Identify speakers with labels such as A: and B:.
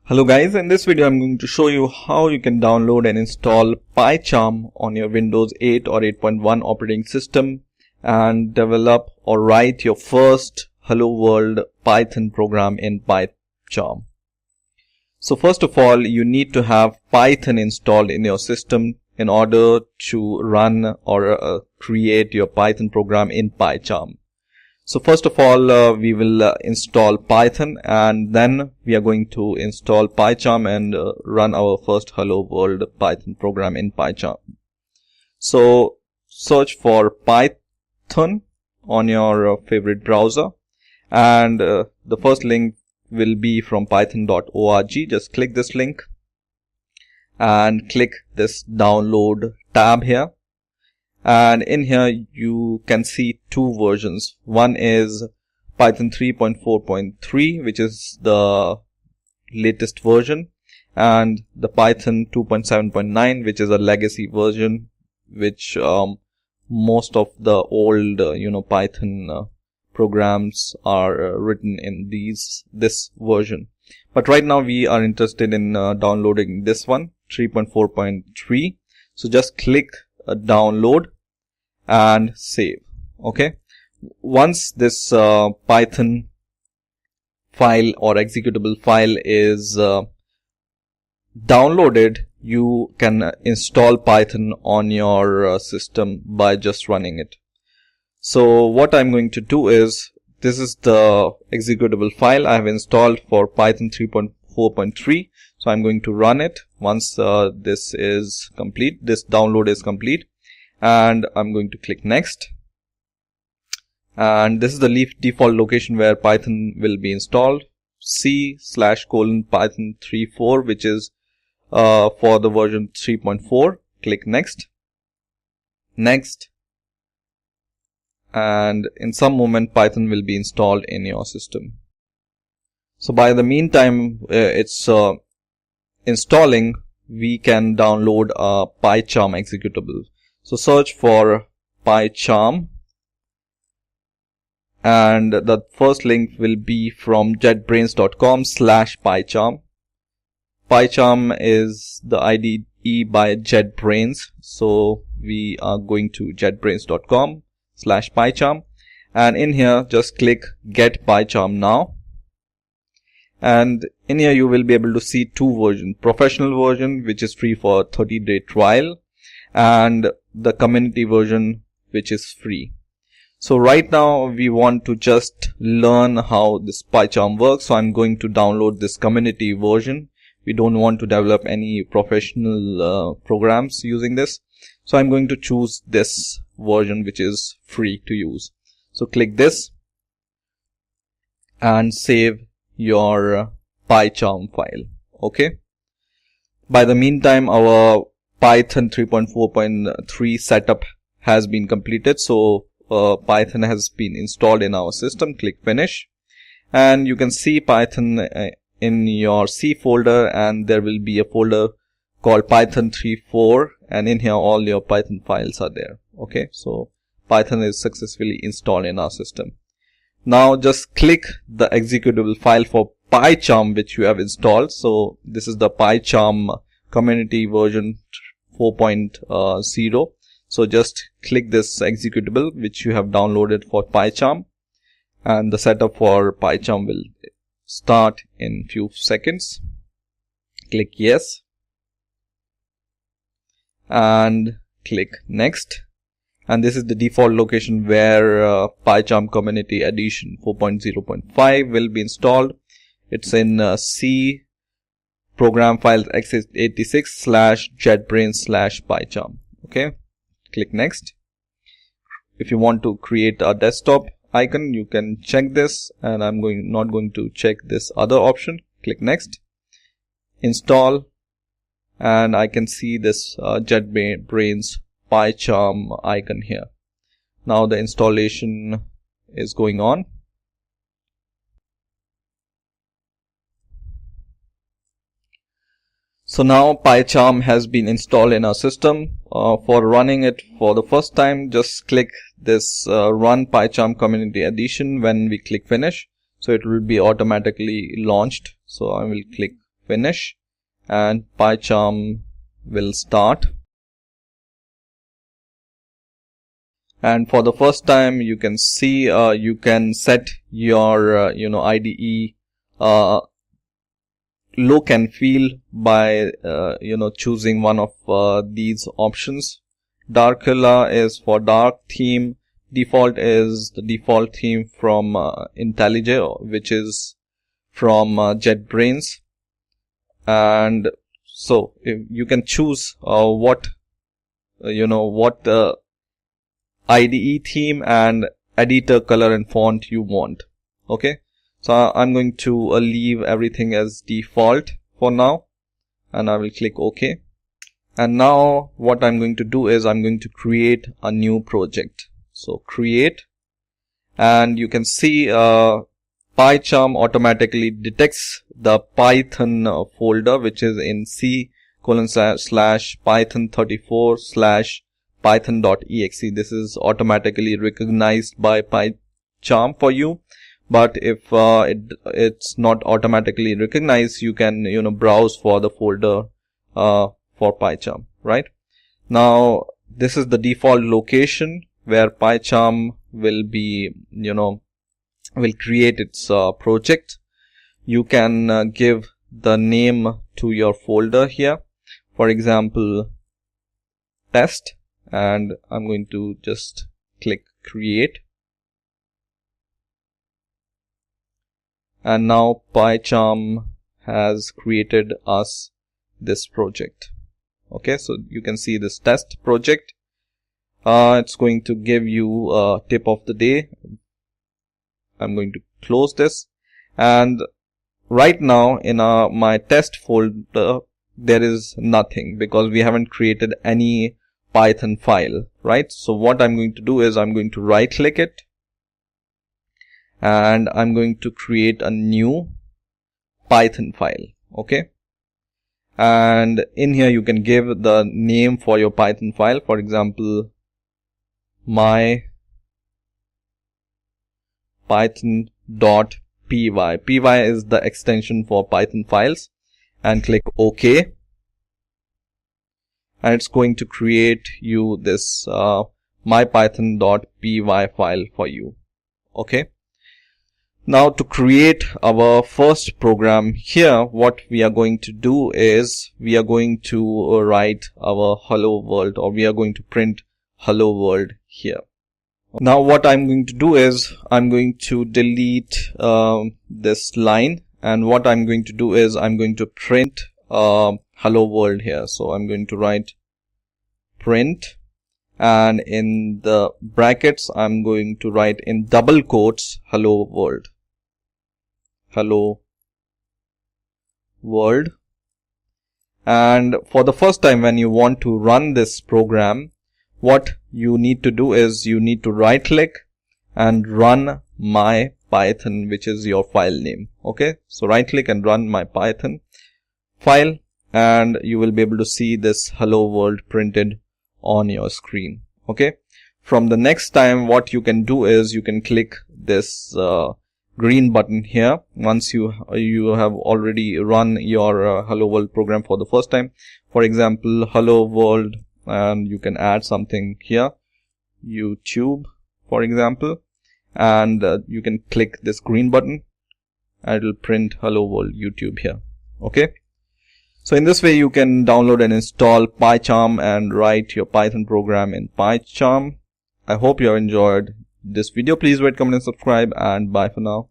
A: Hello guys, in this video I'm going to show you how you can download and install PyCharm on your Windows 8 or 8.1 operating system and develop or write your first Hello World Python program in PyCharm. So first of all, you need to have Python installed in your system in order to run or create your Python program in PyCharm. So first of all, we will install Python, and then we are going to install PyCharm and run our first Hello World Python program in PyCharm. So search for Python on your favorite browser, and the first link will be from python.org. Just click this link and click this download tab here. And in here you can see two versions. One is Python 3.4.3, which is the latest version, and the Python 2.7.9, which is a legacy version, which most of the old Python programs are written in this version. But right now we are interested in downloading this one, 3.4.3. So just click download and save. Okay, once this Python file or executable file is downloaded, you can install Python on your system by just running it. So what I'm going to do is, this is the executable file I have installed for Python 3.4.3. So I'm going to run it once this is complete, this download is complete, and I'm going to click next. And this is the default location where Python will be installed, C/:python 3.4, which is for the version 3.4. Click next, and in some moment Python will be installed in your system. So by the meantime it's installing, we can download a PyCharm executable. So search for PyCharm, and the first link will be from jetbrains.com/PyCharm. PyCharm is the IDE by JetBrains, so we are going to jetbrains.com/PyCharm, and in here just click Get PyCharm Now. And in here you will be able to see two versions, professional version, which is free for 30-day trial, and the community version, which is free. So right now we want to just learn how this PyCharm works, so I'm going to download this community version. We don't want to develop any professional programs using this, so I'm going to choose this version, which is free to use. So click this and save your PyCharm file. Okay, by the meantime our Python 3.4.3 setup has been completed, so Python has been installed in our system. Click finish, and you can see Python in your C folder, and there will be a folder called Python 3.4, and in here all your Python files are there. Okay, so Python is successfully installed in our system. Now just click the executable file for PyCharm which you have installed. So this is the PyCharm community version 4.0. So just click this executable which you have downloaded for PyCharm, and the setup for PyCharm will start in few seconds. Click yes and click next. And this is the default location where PyCharm Community Edition 4.0.5 will be installed. It's in C program files x86/jetbrains/PyCharm. Okay, click next. If you want to create a desktop icon, you can check this, and I'm not going to check this other option. Click next, install, and I can see this JetBrains PyCharm icon here. Now the installation is going on. So now PyCharm has been installed in our system. For running it for the first time, just click this Run PyCharm Community Edition when we click finish. So it will be automatically launched. So I will click finish, and PyCharm will start. And for the first time, you can see you can set your IDE look and feel by choosing one of these options. Dark color is for dark theme. Default is the default theme from IntelliJ, which is from JetBrains. And so you can choose what IDE theme and editor color and font you want. Okay, so I'm going to leave everything as default for now, and I will click OK. And now what I'm going to do is I'm going to create a new project. So create, and you can see PyCharm automatically detects the Python folder, which is in c:/python34/python.exe. This is automatically recognized by PyCharm for you. But if it's not automatically recognized, you can browse for the folder for PyCharm. Right now, this is the default location where PyCharm will be will create its project. You can give the name to your folder here, for example test, and I'm going to just click create. And now PyCharm has created us this project. Okay, so you can see this test project. It's going to give you a tip of the day. I'm going to close this, and right now in my test folder there is nothing because we haven't created any Python file, right? So what I'm going to do is I'm going to right click it, and I'm going to create a new Python file. Okay, and in here you can give the name for your Python file, for example my python.py. py is the extension for Python files, and click OK, and it's going to create you this mypython.py file for you. Okay, now to create our first program here, what we are going to do is we are going to write our hello world, or we are going to print hello world here. Now what I'm going to do is I'm going to delete this line, and what I'm going to do is I'm going to print hello world here. So I'm going to write print, and in the brackets I'm going to write in double quotes hello world. Hello world. And for the first time when you want to run this program, what you need to do is you need to right click and run my Python, which is your file name. Okay, so right click and run my Python file, and you will be able to see this hello world printed on your screen. Okay, from the next time what you can do is you can click this green button here once you have already run your hello world program for the first time. For example, hello world, and you can add something here, YouTube for example, and you can click this green button and it will print hello world YouTube here. Okay, so in this way you can download and install PyCharm and write your Python program in PyCharm. I hope you have enjoyed this video. Please rate, comment and subscribe, and bye for now.